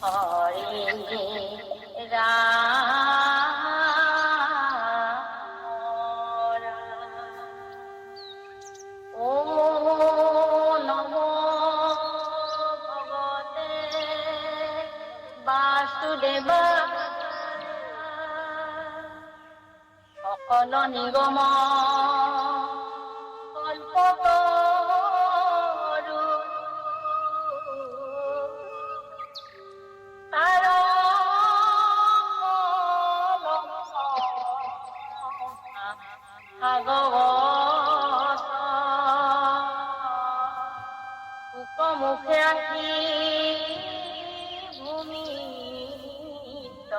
হৰে ৰাম ও নমো ভগবতে বাসুদেবায় সকল নিগম কল্পতৰু তাৰ ভাগৱত মুখে আহি ভূমিত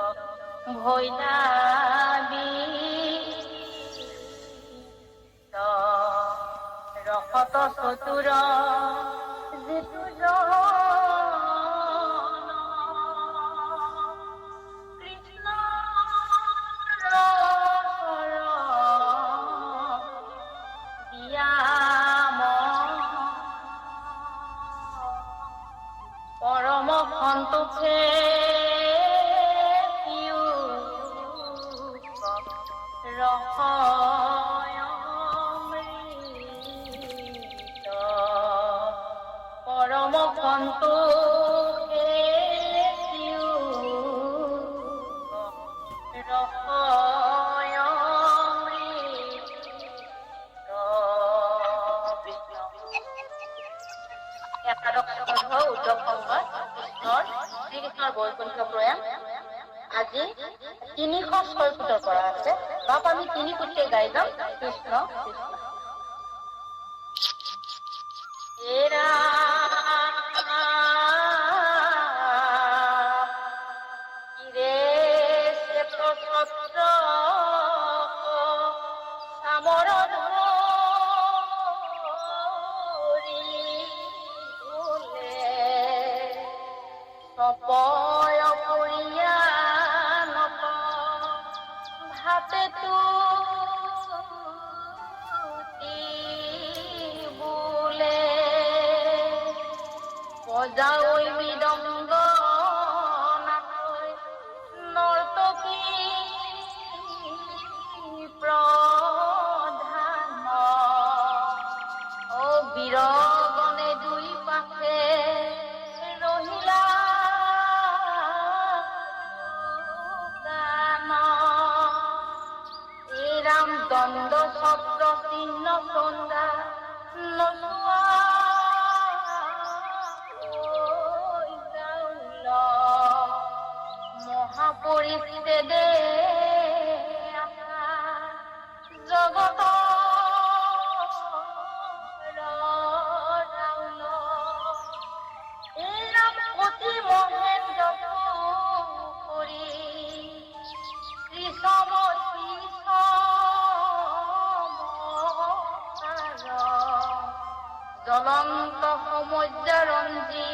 ভৈলাবী ৰসত চতুৰ যিটো কৃষ্ণ দিয়াম পৰম সন্তোষে ৰসমৃত পৰম সন্তোষে একাদশ স্কন্ধ উদ্ধৱ সংবাদ শ্ৰীকৃষ্ণৰ বৈকুণ্ঠ প্ৰয়াণ। আজি ৩০৬ ফুটৰ পৰা আছে। বাপ আমি ৩ ফুটকে গাই যাম কৃষ্ণ কৃষ্ণ। এৰা কিৰে সে প্ৰসত্ৰ চামৰ সপয় পৰিয়ানত ভাতে বোলে বজাই মৃদংগ নাকৈ নৰ্তকী প্ৰধান অ বীৰগণে দুই পাশে ৰহিলা ৰাম দ্বন্দ্ব শব্দ চিহ্ন সন্ধ্যা নচুয়া মহাপৰিচ্ছেদে জগত অতি মহেন্দ্ৰ কৰি শ্ৰীসম জ্বলন্ত সমুদ্ৰৰঞ্জী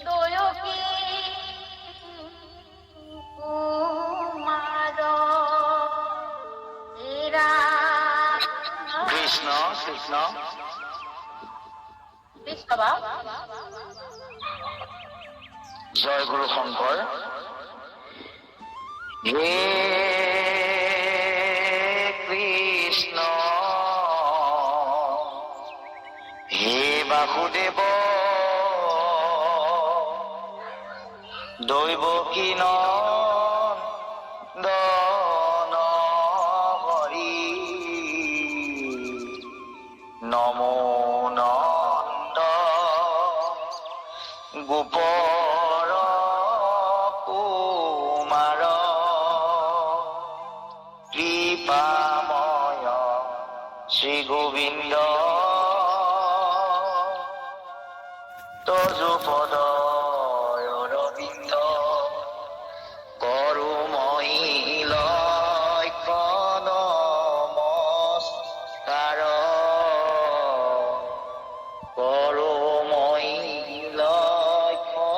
দয়কী কুমাৰ কৃষ্ণ কৃষ্ণ কৃষ্ণ বা জয় গুৰু শংকৰ। হে কৃষ্ণ হে বাসুদেৱ দৈৱকী নন্দন হৰি নমো নন্দ গোপৰ কুমাৰ কৃপাময় শ্ৰী গোবিন্দ তজুপদ অৰবিন্দ কৰোময়ী লক্ষ্য নমস্কাৰ কৰোময়ী লক্ষ্য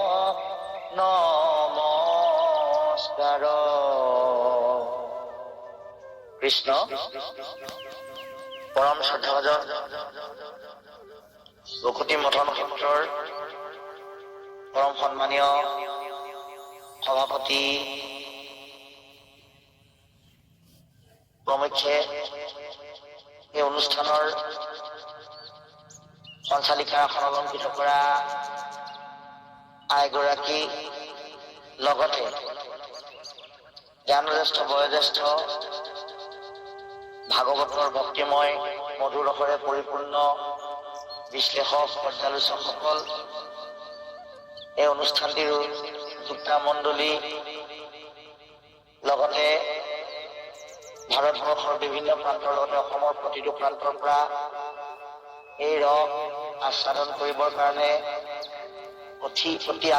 নমস্কাৰ। কৃষ্ণ পৰম শ্ৰদ্ধাভাজন বসুতি মঠন ক্ষেত্ৰৰ পৰম সন্মানীয় সভাপতি প্ৰমুখ্যে এই অনুষ্ঠানৰ সঞ্চালিকাৰ আসন অলংকৃত কৰা আইগৰাকী, লগতে জ্ঞানজ্যেষ্ঠ বয়োজ্যেষ্ঠ ভাগৱতৰ ভক্তিময় মধুৰ ৰসেৰে পৰিপূৰ্ণ বিশ্লেষক পৰ্যালোচকসকল, এই অনুষ্ঠানটিৰ যোদ্ধা মণ্ডলী, লগতে ভাৰতবৰ্ষৰ বিভিন্ন প্ৰান্তৰ লগতে অসমৰ প্ৰতিটো প্ৰান্তৰ পৰা এই ৰস আস্বাদন কৰিবৰ কাৰণে অতি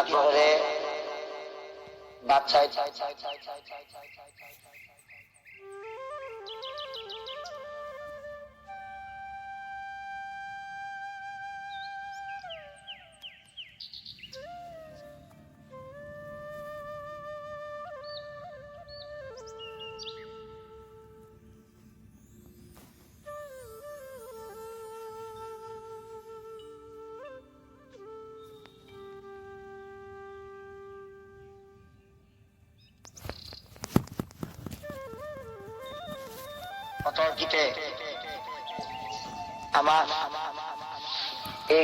আগ্ৰহেৰে বাট চাই অতৰ্কিতে আমাক এই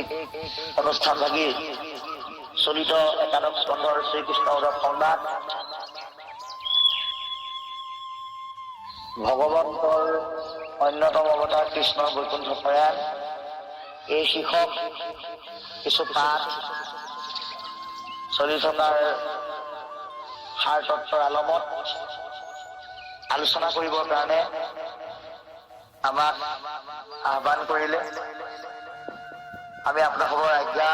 অনুষ্ঠানভাগী চলিত একাদশ স্কন্ধৰ শ্ৰীকৃষ্ণ উদ্ধৱ সংবাদ ভগৱন্তৰ অন্যতম অৱতাৰ কৃষ্ণৰ বৈকুণ্ঠ প্ৰয়াণ, এই শীৰ্ষক কিছু পাঠ চলি থকাৰ সাৰ তত্বৰ আলমত আলোচনা কৰিবৰ কাৰণে আমাক আহ্বান কৰিলে। আমি আপোনালোকৰ আজ্ঞা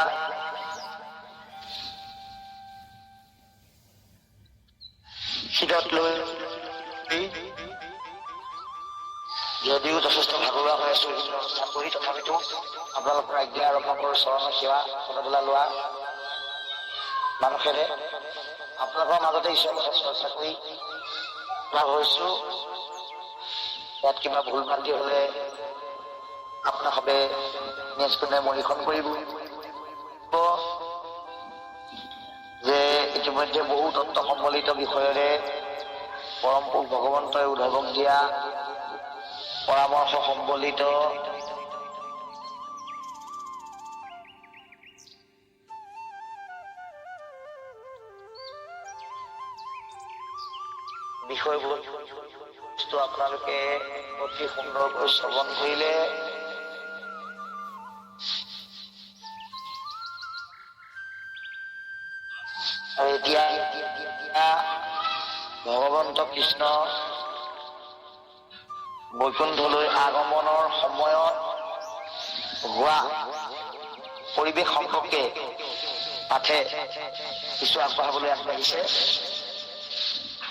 শিৰত লৈ যদিও যথেষ্ট ভাগৰুৱা হৈ আছো অনুষ্ঠান কৰি, তথাপিতো আপোনালোকৰ আজ্ঞা আৰু আপোনালোকৰ চৰণৰ সেৱা পদবেলা লোৱা মানসেৰে আপোনালোকৰ মাজতে ঈশ্বৰৰ কথা চৰ্চা কৰি লাভ হৈছো। ইয়াত কিবা ভুল ভ্ৰান্তি হলে আপোনালোকে নিজ কোণে মনিষণ কৰিব যে ইতিমধ্যে বহু তত্ত্ব সম্বলিত বিষয়েৰে পৰম পুৰুষ ভগৱন্তই উদ্ধৱক দিয়া পৰামৰ্শ সম্বলিত বিষয়বোৰ আপোনালোকে অতি সুন্দৰকৈ শ্ৰৱণ কৰিলে। আৰু এতিয়া ভগৱন্ত কৃষ্ণ বৈকুণ্ঠলৈ আগমনৰ সময়ত হোৱা পৰিৱেশ সম্পৰ্কে পাঠে কিছু আগবঢ়াবলৈ আগবাঢ়িছে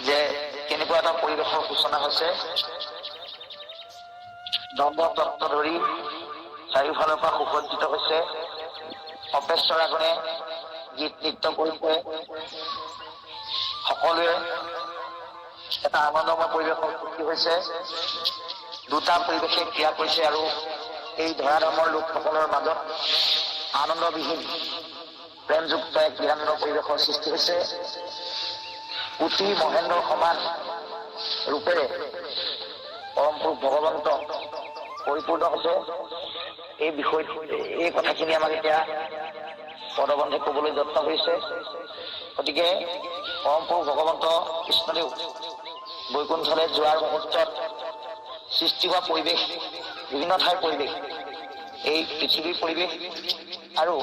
যে কেনেকুৱা এটা পৰিৱেশৰ সূচনা হৈছে। দণ্ডতত্ব ধৰি চাৰিওফালৰ পৰা সুসজ্জিত হৈছে, অপেশ্বৰাগণে গীত নৃত্য কৰিছে, সকলোৱে এটা আনন্দময় পৰিৱেশৰ সৃষ্টি হৈছে। দুটা পৰিৱেশে ক্ৰিয়া কৰিছে আৰু এই ধৰাধামৰ লোকসকলৰ মাজত আনন্দবিহীন প্ৰেমযুক্ত এক বিৰানন্দ পৰিৱেশৰ সৃষ্টি হৈছে। পুথি মহেন্দ্ৰৰ সমান ৰূপেৰে পৰম পুৰুষ ভগৱন্ত পৰিপূৰ্ণ হৈছে। এই বিষয় এই কথাখিনি আমাক এতিয়া পদবন্ধে কবলৈ যত্ন কৰিছে। গতিকে পৰম পুৰুষ ভগৱন্ত কৃষ্ণদেৱ বৈকুণ্ঠলৈ যোৱাৰ মুহূৰ্তত সৃষ্টি হোৱা পৰিৱেশ, বিভিন্ন ঠাইৰ পৰিৱেশ, এই পৃথিৱীৰ পৰিৱেশ আৰু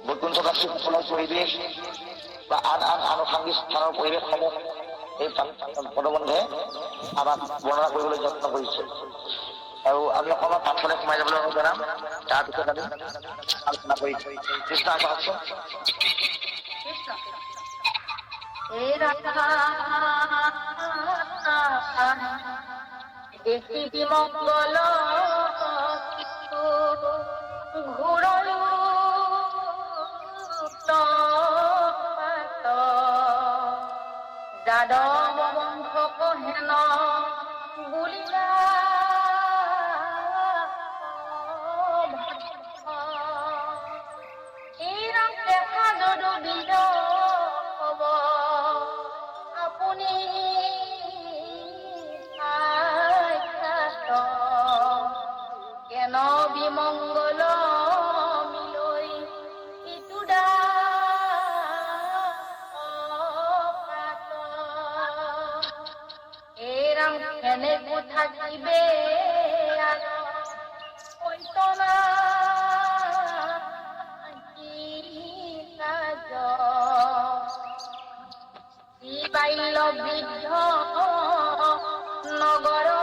বৈকুণ্ঠবাসীসকলৰ পৰিৱেশ বা আন আনুষাংগিক স্থানৰ পৰিৱেশসমূহ এই পদবন্ধে আমাক বৰ্ণনা কৰিবলৈ যত্ন কৰিছে। আৰু আমি অকণমান পাঠলৈ সোমাই যাবলৈ অনুৰোধ জনাম, তাৰপিছত আমি আলোচনা কৰিম। কৃষ্ণ আগবঢ়াওকচোন। দেখি বিমঙ্গল ঘোৰয়ো যাদৱ বংশক হেন বুলিলা দেখা যদু বিজ হব বৃদ্ধ নগৰৰ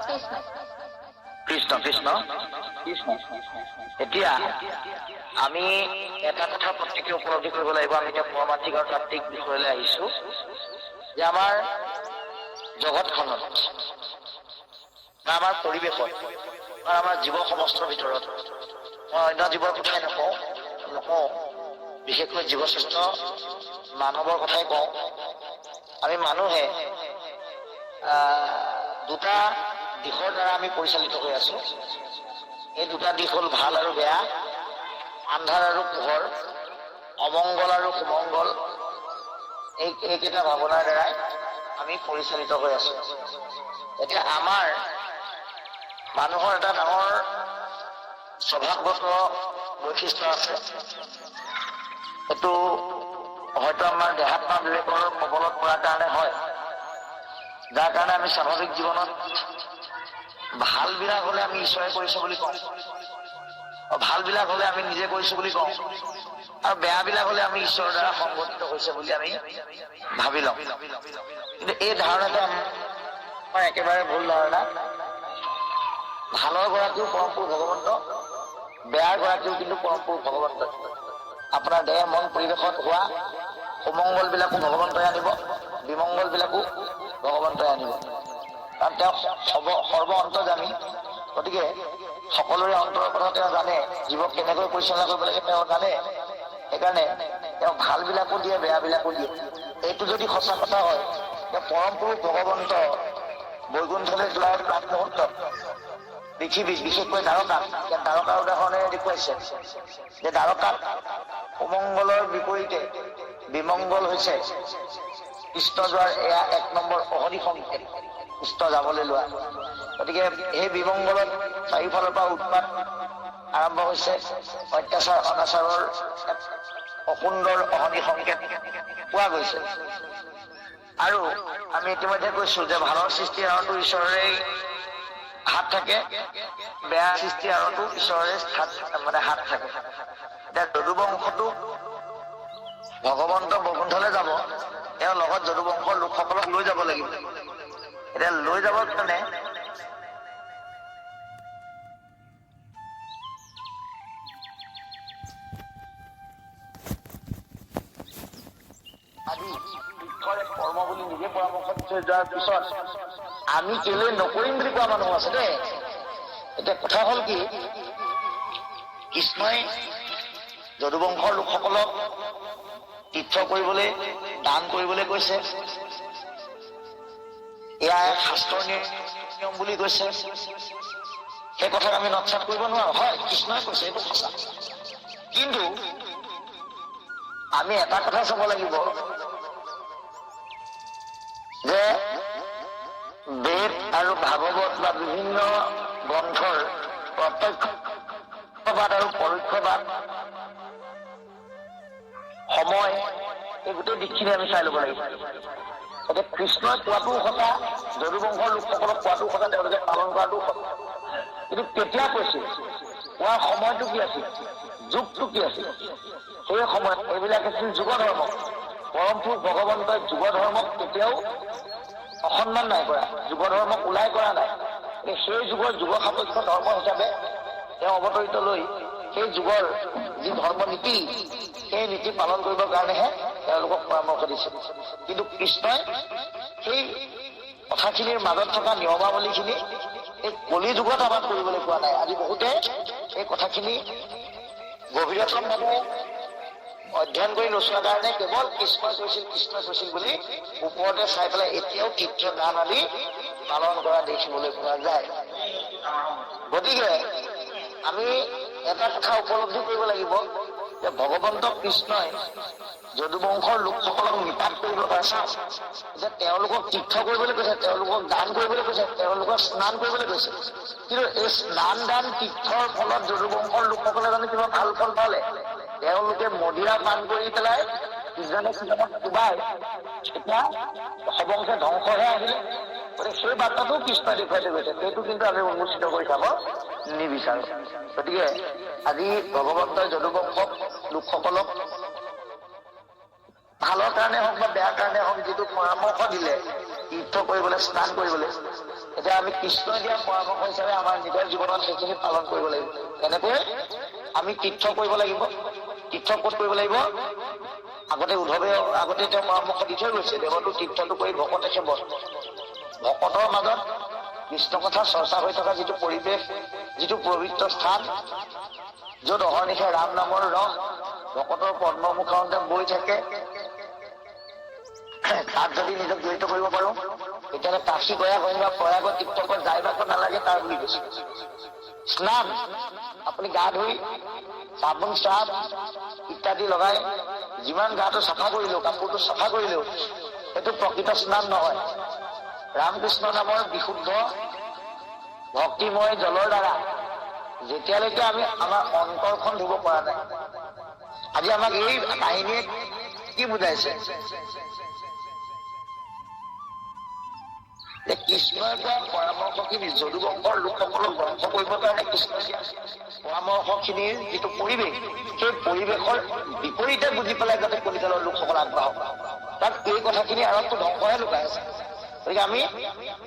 কৃষ্ণ কৃষ্ণ কৃষ্ণ। এতিয়া আমি এটা কথা প্ৰত্যেকে উপলব্ধি কৰিব লাগিব। আমি এতিয়া পৰমাৰ্থিক আৰু তাত্ত্বিক বিষয়লৈ আহিছো যে আমাৰ জগতখনত বা আমাৰ পৰিৱেশত বা আমাৰ জীৱ সমষ্টৰ ভিতৰত, মই অন্য জীৱৰ কথাই নকওঁ, বিশেষকৈ জীৱশ্ৰেষ্ঠ মানৱৰ কথাই কওঁ। আমি মানুহে দুটা দিশৰ দ্বাৰা আমি পৰিচালিত হৈ আছো। এই দুটা দিশ হ'ল ভাল আৰু বেয়া, আন্ধাৰ আৰু পোহৰ, অমংগল আৰু সুমংগল। এইকেইটা ভাৱনাৰ দ্বাৰাই আমি পৰিচালিত হৈ আছো। এতিয়া আমাৰ মানুহৰ এটা ডাঙৰ স্বভাৱগত বৈশিষ্ট্য আছে। এইটো হয়তো আমাৰ দেহাত্মা বিবেকৰ কবলত পৰাৰ কাৰণে হয়, যাৰ কাৰণে আমি স্বাভাৱিক জীৱনত ভাল বিলাক হলে আমি ঈশ্বৰে কৰিছে বুলি কওঁ, ভাল বিলাক হলে আমি নিজে কৰিছো বুলি কওঁ, আৰু বেয়া বিলাক হলে আমি ঈশ্বৰৰ দ্বাৰা সংগঠিত হৈছে বুলি আমি ভাবি লওঁ। কিন্তু এই ধাৰণাটো আমাৰ একেবাৰে ভুল ধাৰণা। ভালৰ গৰাকীও পৰমপুৰুষ ভগৱন্ত, বেয়াৰ গৰাকীও কিন্তু পৰমপুৰুষ ভগৱন্ত। আপোনাৰ দেহ মন পৰিৱেশত হোৱা সুমংগল বিলাকো ভগৱন্তই আনিব, বিমংগল বিলাকো ভগৱন্তই আনিব। কাৰণ তেওঁ সৰ্ব অন্তৰ্যামী, গতিকে সকলোৰে অন্তৰৰ কথা তেওঁ জানে, জীৱক কেনেকৈ পৰিচালনা কৰিব লাগে তেওঁ জানে। সেইকাৰণে তেওঁ ভাল বিলাকো দিয়ে, বেয়া বিলাকো দিয়ে। এইটো যদি সঁচা কথা হয়, তেওঁ পৰমপুৰুষ ভগৱন্ত বৈকুণ্ঠলৈ যোৱাৰ প্ৰাক মুহূৰ্তত পৃথিৱীত, বিশেষকৈ দ্বাৰকাত, ইয়াত দ্বাৰকাৰ উদাহৰণেৰে দেখুৱাইছে যে দ্বাৰকাত সুমংগলৰ বিপৰীতে বিমংগল হৈছে কৃষ্ণ যোৱাৰ এয়া 1 নম্বৰ অহনি সংকেত, কৃষ্ণ যাবলৈ লোৱা। গতিকে সেই বিমংগলত চাৰিওফালৰ পৰা উৎপাত আৰম্ভ হৈছে, অত্যাচাৰ অনাচাৰৰ অসুন্দৰ অহনি সংকেত পোৱা গৈছে। আৰু আমি ইতিমধ্যে কৈছো যে ভালৰ সৃষ্টি আৰতো ঈশ্বৰেই হাত থাকে, বেয়া সৃষ্টি আৰতো ঈশ্বৰৰে হাত থাকে। এতিয়া যদুবংশটো ভগৱন্ত বৈকুণ্ঠলৈ যাব, তেওঁ লগত যদুবংশৰ লোকসকলক লৈ যাব লাগিব। এতিয়া লৈ যাবৰ কাৰণে কৰ্ম বুলি নিজে পৰামৰ্শ দি থৈ যোৱাৰ পিছত আমি কেলে নকৰিম বুলি কোৱা মানুহ আছে দেই। এতিয়া কথা হ'ল কি, কৃষ্ণই যদুবংশৰ লোকসকলক তীৰ্থ কৰিবলৈ, দান কৰিবলৈ কৈছে। এয়া শাস্ত্ৰৰ নিয়ম বুলি কৈছে। সেই কথাক আমি নৎসাত কৰিব নোৱাৰো। হয়, কৃষ্ণই কৈছে, এইটো সঁচা। কিন্তু আমি এটা কথা চাব লাগিব যে বেদ আৰু ভাগৱত বা বিভিন্ন গ্ৰন্থৰ প্ৰত্যক্ষবাদ আৰু পৰোক্ষবাদ, সময়, এই গোটেই দিশখিনি আমি চাই ল'ব লাগিব। এতিয়া কৃষ্ণই কোৱাটোও সঁচা, যদুবংশৰ লোকসকলক কোৱাটোও সঁচা, তেওঁলোকে পালন কৰাটোও সঁচা। কিন্তু কেতিয়া কৈছিল, কোৱাৰ সময়টো কি আছিল, যুগটো কি আছিল, সেই সময়ত এইবিলাক আছিল যুগ ধৰ্ম। পৰমপুৰুষ ভগৱন্তই যুগ ধৰ্মক কেতিয়াও অসন্মান নাই কৰা, যুগ ধৰ্মক ওলাই কৰা নাই। সেই যুগৰ যুগ সাপেক্ষ ধৰ্ম হিচাপে তেওঁ অৱতৰিত লৈ সেই যুগৰ যি ধৰ্ম নীতি, সেই নীতি পালন কৰিবৰ কাৰণেহে তেওঁলোকক পৰামৰ্শ দিছিল। কিন্তু কৃষ্ণই সেই কথাখিনিৰ মাজত থকা নিয়মাৱলীখিনি এই কলি যুগত আমাক কৰিবলৈ কোৱা নাই। আজি বহুতে এই কথাখিনি গভীৰতমভাৱে অধ্যয়ন কৰি নোচোৱাৰ কাৰণে কেৱল কৃষ্ণই কৈছিল বুলি ওপৰতে চাই পেলাই এতিয়াও তীৰ্থ দান আদি পালন কৰা দেখিবলৈ পোৱা যায়। গতিকে আমি এটা কথা উপলব্ধি কৰিব লাগিব যে ভগৱন্ত কৃষ্ণই যদুবংশৰ লোকসকলক নিপাত কৰিব পাৰিছে, যে তেওঁলোকক তীৰ্থ কৰিবলৈ কৈছে, তেওঁলোকক দান কৰিবলৈ কৈছে, তেওঁলোকক স্নান কৰিবলৈ কৈছে। কিন্তু এই স্নান দান তীৰ্থৰ ফলত যদুবংশৰ লোকসকলে জানো কিবা ভাল ফল পালে? তেওঁলোকে মদিৰা পান কৰি পেলাই ইজনে সিজনক কোবাই এতিয়া সবংশে ধ্বংসহে আহিলে। গতিকে সেই বাৰ্তাটো কৃষ্ণই দেখুৱাই থৈ গৈছে, সেইটো কিন্তু আমি উন্মোচিত কৰি চাব নিবিচাৰো। গতিকে আজি ভগৱন্তই যদুবংশক লোকসকলক ভালৰ কাৰণে হওক বা বেয়াৰ কাৰণে হওক যিটো পৰামৰ্শ দিলে তীৰ্থ কৰিবলৈ, স্নান কৰিবলৈ, এতিয়া আমি কৃষ্ণই দিয়া পৰামৰ্শ হিচাপে আমাৰ নিজৰ জীৱনত সেইখিনি পালন কৰিব লাগিব। এনেকৈ আমি তীৰ্থ কৰিব লাগিব। তীৰ্থ ক'ত কৰিব লাগিব? আগতে তেওঁ পৰামৰ্শ দি থৈ গৈছে, দেৱতো তীৰ্থটো কৰি ভকতে সেৱ। ভকতৰ মাজত কৃষ্ণ কথা চৰ্চা হৈ থকা যিটো পৰিৱেশ, যিটো পবিত্ৰ স্থান, য'ত অহৰ্নিশে ৰাম নামৰ ৰস ভকতৰ পদ্মমুখান্তে বৈ থাকে, তাত যদি নিজক জড়িত কৰিব পাৰো, তেতিয়াহ'লে কাশী গয়া গংগা প্ৰয়াগত তীৰ্থকত যাই বাকো নালাগে তাৰ বুলি কৈছে। স্নান, আপুনি গা ধুই চাবোন চাপ ইত্যাদি লগাই যিমান গাটো চাফা কৰিলেও, কাপোৰটো চাফা কৰিলেও সেইটো প্ৰকৃত স্নান নহয়। ৰামকৃষ্ণ নামৰ বিশুদ্ধ ভক্তিময় জলৰ দ্বাৰা যেতিয়ালৈকে আমি আমাৰ অন্তৰখন ধুব পৰা নাই। আজি আমাক এই কাহিনীয়ে কি বুজাইছে? যে কৃষ্ণই দিয়া পৰামৰ্শখিনি যদুবংশৰ লোকসকলক ধ্বংস কৰিবৰ কাৰণে কৃষ্ণই দিয়া পৰামৰ্শখিনিৰ যিটো পৰিৱেশ, সেই পৰিৱেশৰ বিপৰীতে বুজি পেলাই যাতে কলিকালৰ লোকসকল আগবাঢ়ক, তাত এই কথাখিনি আঁৰতটো ধ্বংসহে লুকাই আছে। গতিকে আমি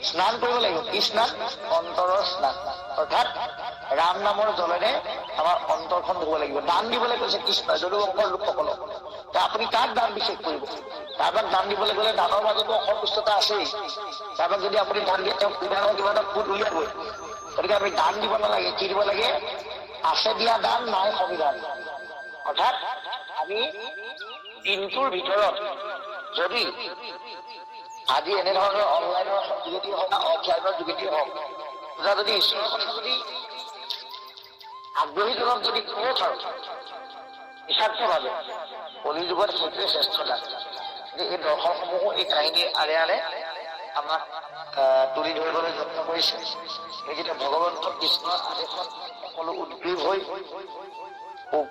স্নান কৰিব লাগিব। কি স্নান? অন্তৰৰ স্নান, অৰ্থাৎ ৰাম নামৰ জলেৰে আমাৰ অন্তৰখন ধুব লাগিব। দান দিবলৈ কৈছে কৃষ্ণই যদুবংশৰ লোকসকলক। আপুনি কাক দান বিশেষ কৰিব? কাৰোবাক দান দিবলৈ গ'লে দানৰ মাজতো অসন্তুষ্টতা আছেই। কাৰোবাক যদি আপুনি দান দিয়ে তেওঁক কিবা এটা ফুট উলিয়াবই। গতিকে আমি দান দিব নালাগে। কি দিব লাগে? আছে দিয়া দান, নাই সংবিধান। অৰ্থাৎ আমি দিনটোৰ ভিতৰত যদি আজি এনেধৰণৰ অনলাইনৰ যোগেদি হওক বা অফলাইনৰ যোগেদি হওক, যদি ঈশ্বৰৰ কথা যদি আগ্ৰহীজনক যদি কওঁ আৰু নিস্বাৰ্থভাৱে, কলি যুগত সেইটোৱে শ্ৰেষ্ঠ দান। এই দৰ্শনসমূহো এই কাহিনীৰ আঁৰে আঁৰে আমাক তুলি ধৰিবলৈ যত্ন কৰিছে। এই যেতিয়া ভগৱন্ত কৃষ্ণৰ আদেশত সকলো উদ্গ্ৰীৱ হৈ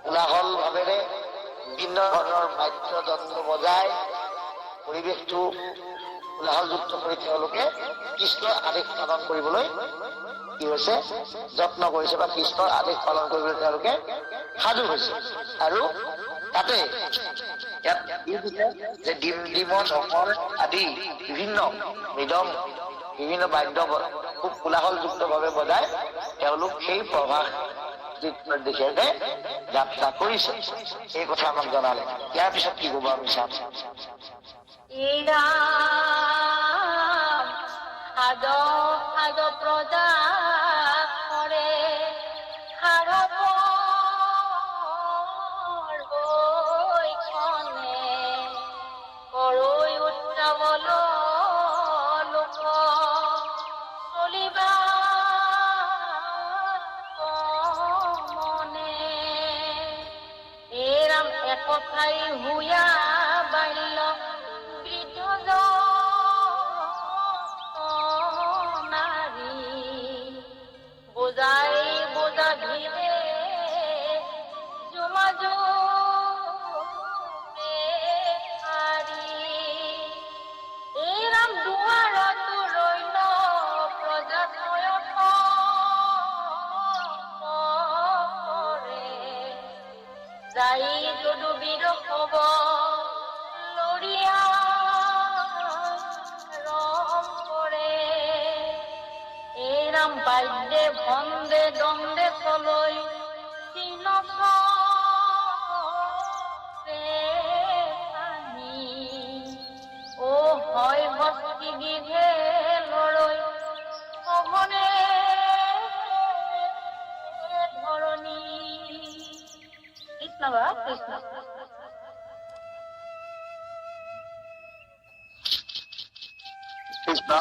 কোলাহল ভাৱেৰে বিভিন্ন ধৰণৰ বাদ্যযন্ত্ৰ বজাই পৰিৱেশটো কোলাহলযুক্ত কৰি তেওঁলোকে কৃষ্ণৰ আদেশ পালন কৰিবলৈ কি হৈছে? যত্ন কৰিছে, বা কৃষ্ণৰ আদেশ পালন কৰিবলৈ তেওঁলোকে সাজু হৈছে। আৰু তাতে ইয়াত যে ডিম ডিমৰ ঢমৰ আদি বিভিন্ন মৃদম, বিভিন্ন বাদ্য খুব কোলাহলযুক্ত ভাৱে বজাই তেওঁলোক সেই প্ৰভাস দিশে যাত্ৰা কৰিছে। এই কথা আমাক জনালে। ইয়াৰ পিছত কি কব আমি চাম। সাজ সাজ প্ৰজা কৰে কৰৈ উত্ৰাৱল লোক চলিবা মনে। এৰাম একঠাই হুয়া বাল্য বৃদ্ধ নাৰী বোজাই বোজা ভিৰে জুমাজু দুৱাৰত ৰৈল প্ৰজা যাই যদু বীৰ হব লৰিয়া ৰম কৰে। এৰাম বাদ্যে ভন্দে দণ্ডে চলৈ চিন হয় ভক্তি গীধে লৰৈ সঘনে ধৰণী। কৃষ্ণ বা কৃষ্ণ। কৃষ্ণ।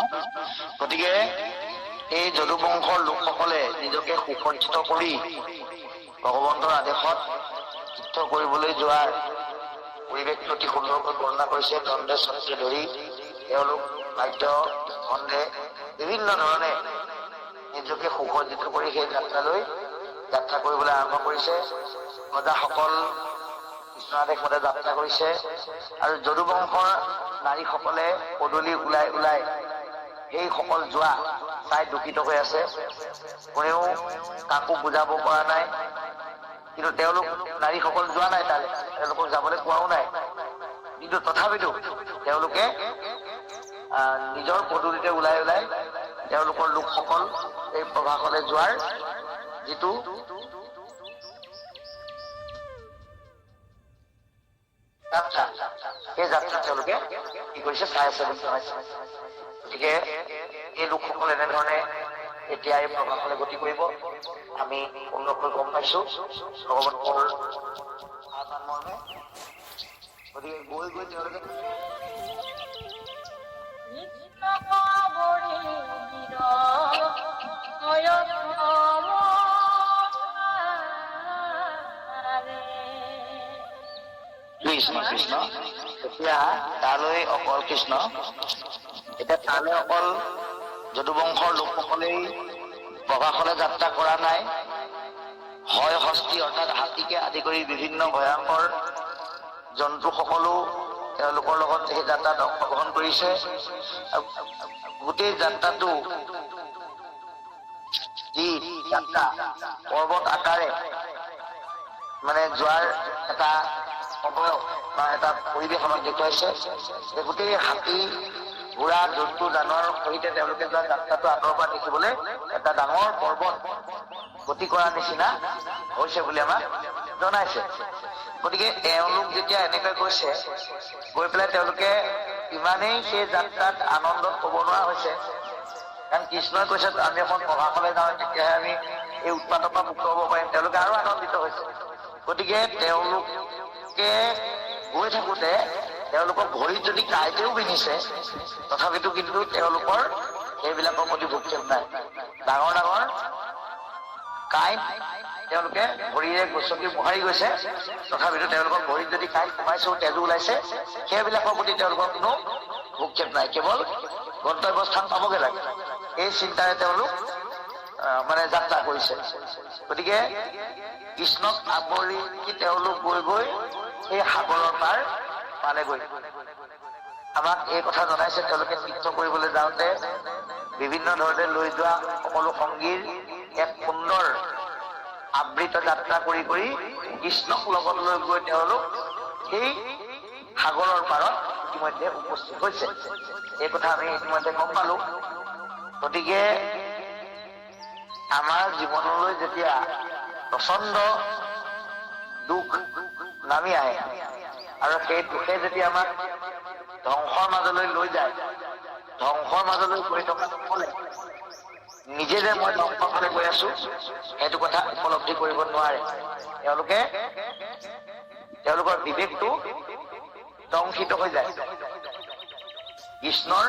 গতিকে এই যদুবংশৰ লোকসকলে নিজকে সুসজ্জিত কৰি ভগৱন্তৰ আদেশত তীৰ্থ কৰিবলৈ যোৱাৰ পৰিৱেশটো অতি সুন্দৰকৈ বৰ্ণনা কৰিছে। দণ্ডে ছত্ৰে ধৰি তেওঁলোক বাদ্য খণ্ডে বিভিন্ন ধৰণে নিজকে সুসজ্জিত কৰি সেই যাত্ৰালৈ যাত্ৰা কৰিবলৈ আৰম্ভ কৰিছে। ৰজাসকল কৃষ্ণাদেশ মতে যাত্ৰা কৰিছে আৰু যদুবংশৰ নাৰীসকলে পদূলি ওলাই ওলাই সেইসকল যোৱা চাই দুখিত হৈ আছে। কোনেও কাকো বুজাব পৰা নাই, কিন্তু তেওঁলোক নাৰীসকল যোৱা নাই তালৈ, তেওঁলোকক যাবলৈ কোৱাও নাই। কিন্তু তথাপিতো তেওঁলোকে নিজৰ পদূলিতে ওলাই ওলাই তেওঁলোকৰ লোকসকল এই প্ৰভাসলৈ যোৱাৰ যিটো যাত্ৰা, সেই যাত্ৰা তেওঁলোকে কি কৰিছে চাই আছে বুলি জনাইছে। গতিকে এই লোকসকল এনেধৰণে এতিয়া এই প্ৰভাসলৈ গতি কৰিব আমি সুন্দৰকৈ গম পাইছো ভগৱতৰ মৰ্মে। গতিকে গৈ গৈ তেওঁলোকে কৃষ্ণ কৃষ্ণ এতিয়া তালৈ অকল কৃষ্ণ, এতিয়া তালৈ অকল যদুবংশৰ লোকসকলেই প্ৰভাসলৈ যাত্ৰা কৰা নাই। হয় হস্তি অৰ্থাৎ হাতীকে আদি কৰি বিভিন্ন ভয়ংকৰ জন্তুসকলো তেওঁলোকৰ লগত সেই যাত্ৰাত অংশগ্ৰহণ কৰিছে। গোটেই যাত্ৰাটো যি যাত্ৰা পৰ্বত আকাৰে মানে যোৱাৰ এটা অৱয়ব বা এটা পৰিৱেশ আমাক দেখুৱাইছে। গোটেই হাতী ঘোঁৰা জন্তু জানোৱাৰৰ সৈতে তেওঁলোকে যোৱা যাত্ৰাটো আঁতৰৰ পৰা দেখিবলৈ এটা ডাঙৰ পৰ্বত গতি কৰাৰ নিচিনা হৈছে বুলি আমাক জনাইছে। গতিকে তেওঁলোক যেতিয়া এনেকৈ গৈছে, গৈ পেলাই তেওঁলোকে ইমানেই সেই যাত্ৰাত আনন্দত ক'ব নোৱাৰা হৈছে। কাৰণ কৃষ্ণই কৈছে আমি এখন প্ৰভাসলৈ যাওঁ, তেতিয়াহে আমি এই উৎপাতৰ পৰা মুক্ত হ'ব পাৰিম। তেওঁলোকে আৰু আনন্দিত হৈছে। গতিকে তেওঁলোকে গৈ থাকোতে তেওঁলোকৰ ভৰিত যদি কাঁইটেও পিন্ধিছে, তথাপিতো কিন্তু তেওঁলোকৰ সেইবিলাকৰ প্ৰতি ভূক্ষেপ নাই। ডাঙৰ ডাঙৰ কাঁইট তেওঁলোকে ভৰিৰে গছকি মোহাৰি গৈছে, তথাপিতো তেওঁলোকৰ ভৰিত যদি কাঁইট সোমাইছেও তেজো ওলাইছে, সেইবিলাকৰ প্ৰতি তেওঁলোকৰ কোনো ভূক্ষেপ নাই। কেৱল গন্তব্যস্থান পাবগে লাগে এই চিন্তাৰে তেওঁলোক মানে যাত্ৰা কৰিছে। গতিকে কৃষ্ণক আৱৰি তেওঁলোক গৈ গৈ সেই সাগৰৰ পাৰ পালেগৈ। আমাক এই কথা জনাইছে তেওঁলোকে তীৰ্থ কৰিবলৈ যাওঁতে বিভিন্ন ধৰণে লৈ যোৱা সকলো সংগীৰ এক সুন্দৰ আবৃত যাত্ৰা কৰি কৰি কৃষ্ণক লগত লৈ গৈ তেওঁলোক সেই সাগৰৰ পাৰত ইতিমধ্যে উপস্থিত হৈছে। এই কথা আমি ইতিমধ্যে গম পালো। গতিকে আমাৰ জীৱনলৈ যেতিয়া প্ৰচণ্ড দুখ নামি আহে আৰু সেই দুখে যেতিয়া আমাক ধ্বংসৰ মাজলৈ লৈ যায়, ধ্বংসৰ মাজলৈ গৈ থকা সকলে নিজে যে মই ধ্বংসৰ ফালে গৈ আছো সেইটো কথা উপলব্ধি কৰিব নোৱাৰে। তেওঁলোকৰ বিবেকটো দংশিত হৈ যায়। কৃষ্ণৰ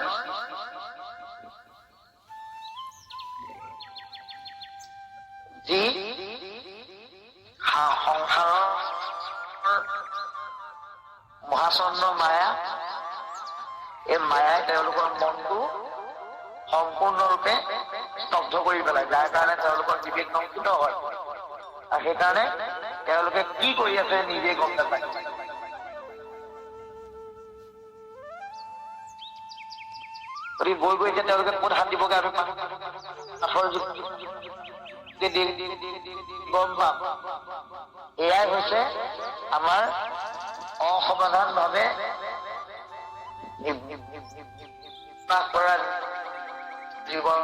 যি সংসাৰৰ মহাচন্ন মায়া, এই মায়াই তেওঁলোকৰ মনটো সম্পূৰ্ণৰূপে স্তব্ধ কৰি পেলায়, যাৰ কাৰণে তেওঁলোকৰ বিবেক দংশিত হয়। আৰু সেইকাৰণে তেওঁলোকে কি কৰি আছে নিজে গম নাপায়। গতিকে গৈ গৈ এতিয়া তেওঁলোকে ক'ত হাত দিবগে আমি কাঠৰ গম পাম। এয়াই হৈছে আমাৰ অসমাধান ভাৱে কৰা জীৱনৰ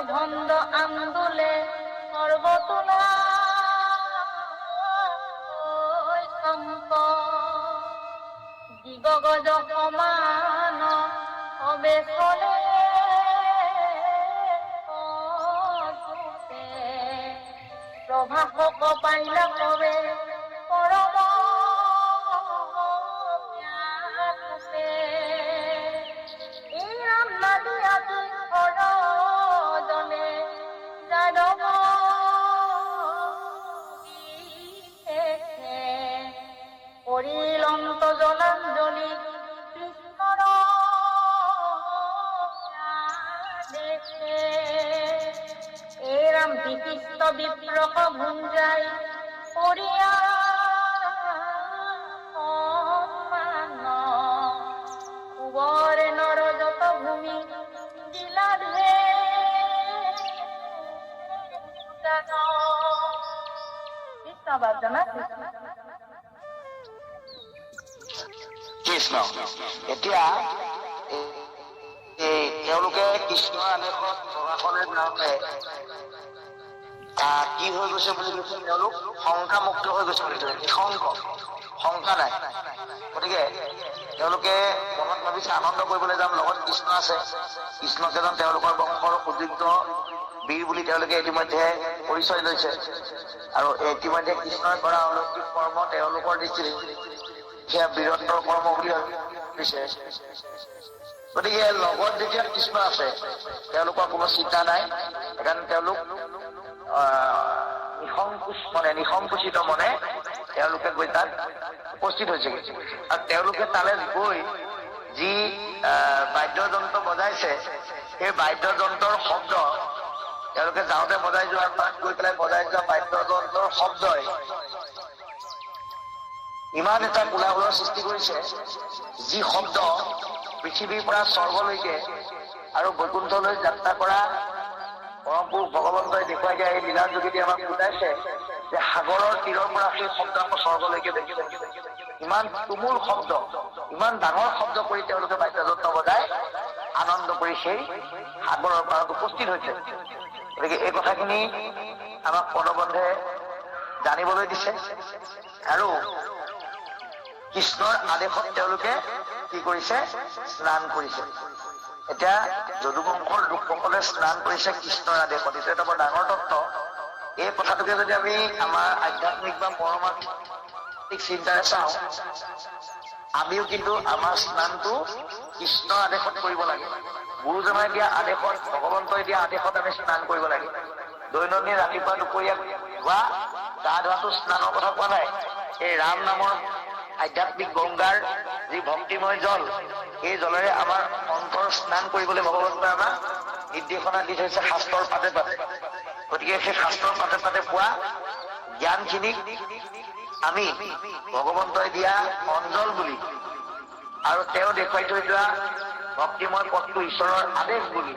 ভণ্ড আন্দোলে সৰ্বতোলা গগজ সমান হবে চলে প্ৰভাসক পাইলা কবে পৰম জ্ঞানৰূপে। এই ৰাম নাদি আদি সৰজনে যাদৱ গীতেছে পৰিলন্ত জলাঞ্জলি কৃষ্ণৰ দেখে। এই ৰাম বিশিষ্ট বিপ্ৰক ভুঞ্জাই কৰিয়া সন্মান কুবৰে নৰজত ভূমি দিলা ধে কৃষ্ণবাদ জানা কৃষ্ণ। এতিয়া তেওঁলোকে কৃষ্ণৰ আদেশত প্ৰশাসনে যাওঁতে কি হৈ গৈছে বুলি কৈছে, তেওঁলোক শংকামুক্ত হৈ গৈছে বুলি কৈছে, নিশংক, শংকা নাই। গতিকে তেওঁলোকে মনত ভাবিছে আনন্দ কৰিবলৈ যাম, লগত কৃষ্ণ আছে, কৃষ্ণকে যেন তেওঁলোকৰ বংশৰ সুযোগ্য বীৰ বুলি তেওঁলোকে ইতিমধ্যে পৰিচয় লৈছে। আৰু ইতিমধ্যে কৃষ্ণই কৰা অলৌকিক কৰ্ম তেওঁলোকৰ দৃষ্টিত সেয়া বীৰত্বৰ কৰ্ম বুলি ভাবিছে। গতিকে লগত যেতিয়া কৃষ্ণ আছে তেওঁলোকৰ কোনো চিন্তা নাই। সেইকাৰণে তেওঁলোক নিসংকুচিত মনে তেওঁলোকে গৈ তাত উপস্থিত হৈছে। আৰু তেওঁলোকে তালৈ গৈ যি বাদ্যযন্ত্ৰ বজাইছে সেই বাদ্যযন্ত্ৰৰ শব্দ তেওঁলোকে যাওঁতে বজাই যোৱাৰ তাত গৈ পেলাই বজাই যোৱা বাদ্যযন্ত্ৰৰ শব্দই ইমান এটা কোলাহলৰ সৃষ্টি কৰিছে, যি শব্দ পৃথিৱীৰ পৰা স্বৰ্গলৈকে আৰু বৈকুণ্ঠলৈ যাত্ৰা কৰা পৰম পুৰুষ ভগৱন্তই দেখুৱাই দিয়া এই লীলাৰ যোগেদি আমাক বুজাইছে যে সাগৰৰ তীৰৰ পৰা সেই শব্দ আকৌ স্বৰ্গলৈকে দেখিছে। ইমান তুমুল শব্দ, ইমান ডাঙৰ শব্দ কৰি তেওঁলোকে বাদ্যযন্ত্ৰ বজাই আনন্দ কৰি সেই সাগৰৰ পাৰত উপস্থিত হৈছে। গতিকে এই কথাখিনি আমাক পদবন্ধে জানিবলৈ দিছে। আৰু কৃষ্ণৰ আদেশত তেওঁলোকে কি কৰিছে, স্নান কৰিছে। এতিয়া যদুবংশৰ লোকসকলে স্নান কৰিছে কৃষ্ণৰ আদেশত, এইটো এটা বৰ ডাঙৰ তত্ত্ব। এই কথাটোকে যদি আমি আমাৰ আধ্যাত্মিক বা পৰমাৰ্থিক চিন্তাৰে চাওঁ, আমিও কিন্তু আমাৰ স্নানটো কৃষ্ণৰ আদেশত কৰিব লাগে। গুৰুজনাই দিয়া আদেশত, ভগৱন্তই দিয়া আদেশত আমি স্নান কৰিব লাগে। দৈনন্দিন ৰাতিপুৱা দুপৰীয়া ধোৱা গা ধোৱাটো স্নানৰ কথা কোৱা নাই। এই ৰাম নামৰ আধ্যাত্মিক গংগাৰ যি ভক্তিময় জল, এই জলেৰে আমাৰ অন্তৰ স্নান কৰিবলৈ ভগৱন্তই আমাক নিৰ্দেশনা দি থৈছে শাস্ত্ৰৰ পাতে পাতে। গতিকে সেই শাস্ত্ৰৰ পাতে পাতে পোৱা জ্ঞানখিনিক আমি ভগৱন্তই দিয়া অঞ্জল বুলি আৰু তেওঁ দেখুৱাই থৈ যোৱা ভক্তিময় পথটো ঈশ্বৰৰ আদেশ বুলি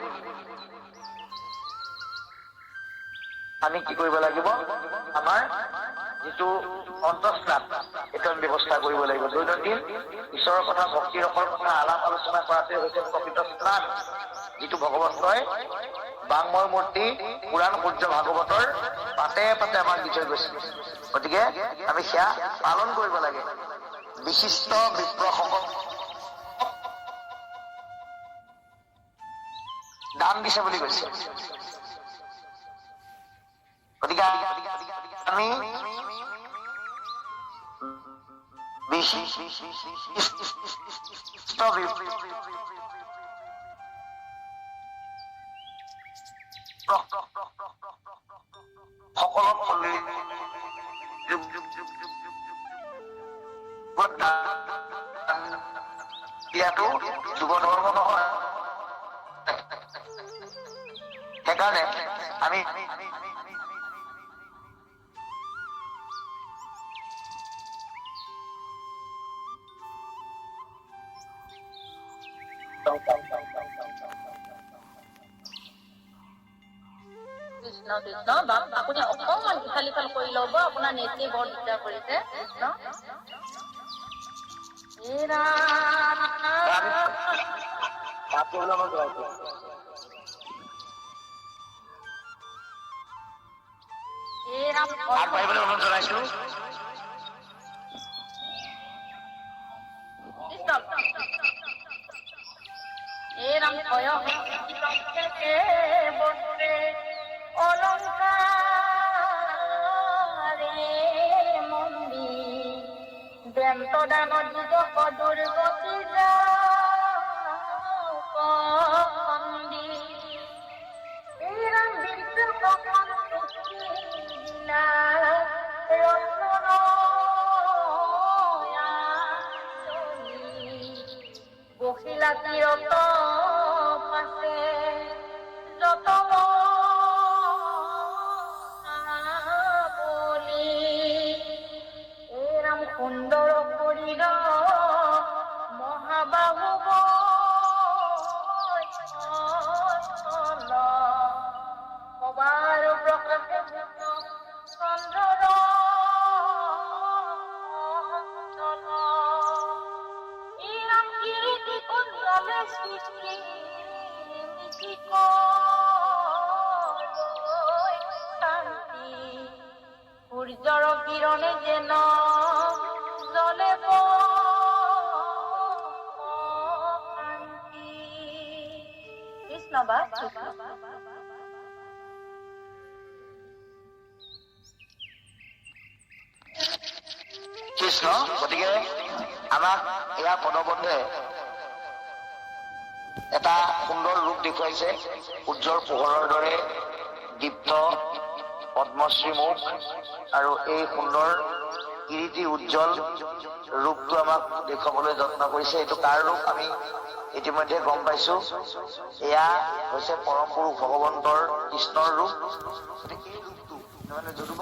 আমি কি কৰিব লাগিব, আমাৰ যিটো অন্তঃস্নান এইটো আমি ব্যৱস্থা কৰিব লাগিব। দৈনন্দিন ঈশ্বৰৰ কথা, ভক্তি ৰসৰ কথা আলাপ আলোচনা কৰাটোৱে হৈছে প্ৰকৃত স্নান, যিটো ভগৱন্তই বাংময় মূৰ্তি পুৰাণ সূৰ্য ভাগৱতৰ পাতে পাতে আমাক দি থৈ গৈছে। গতিকে আমি সেয়া পালন কৰিব লাগে। বিশিষ্ট বিপ্ৰসকল দান দিছে বুলি কৈছে। গতিকে আমি সকলক দিয়াটো যুৱ ধৰ্ম নহয়। সেইকাৰণে আমি কৃষ্ণ কৃষ্ণ বাপ, আপুনি অকণমান ইফাল সিফাল কৰি ল'ব, আপোনাৰ নেটে বৰ দিগদাৰ কৰিছে। কৃষ্ণ আগবাঢ়িবলৈ অনুৰোধ জনাইছো। কৃষ্ণ ভয়ংকে বসে অলংকারে মন্দির দেন্ত দান যুগ দুর্গতি যাও কন্দি এরাম বীর্য কখন না রত্ন বখিলা তীরত পাশে যত বলি এরাম সুন্দর শরীর মহাবাহু সবার প্রকাশে চন্দ্র এরাম কীর্তি কুঞ্জলে সৃষ্টি শান্তি সূর্যর কিরণে যেন জলে শান্তি কৃষ্ণ বা কৃষ্ণ গতিকে আমাক এয়া পদবন্ধে এটা সুন্দৰ ৰূপ দেখুৱাইছে উজ্জ্বল পোহৰৰ দৰে দীপ্ত পদ্মশ্ৰী মুখ আৰু এই সুন্দৰ কিৰীটি উজ্জ্বল ৰূপটো আমাক দেখুৱাবলৈ যত্ন কৰিছে। এইটো কাৰ ৰূপ আমি ইতিমধ্যে গম পাইছো, এয়া হৈছে পৰম পুৰুষ ভগৱন্তৰ কৃষ্ণৰ ৰূপ। এই ৰূপটো মানে যদু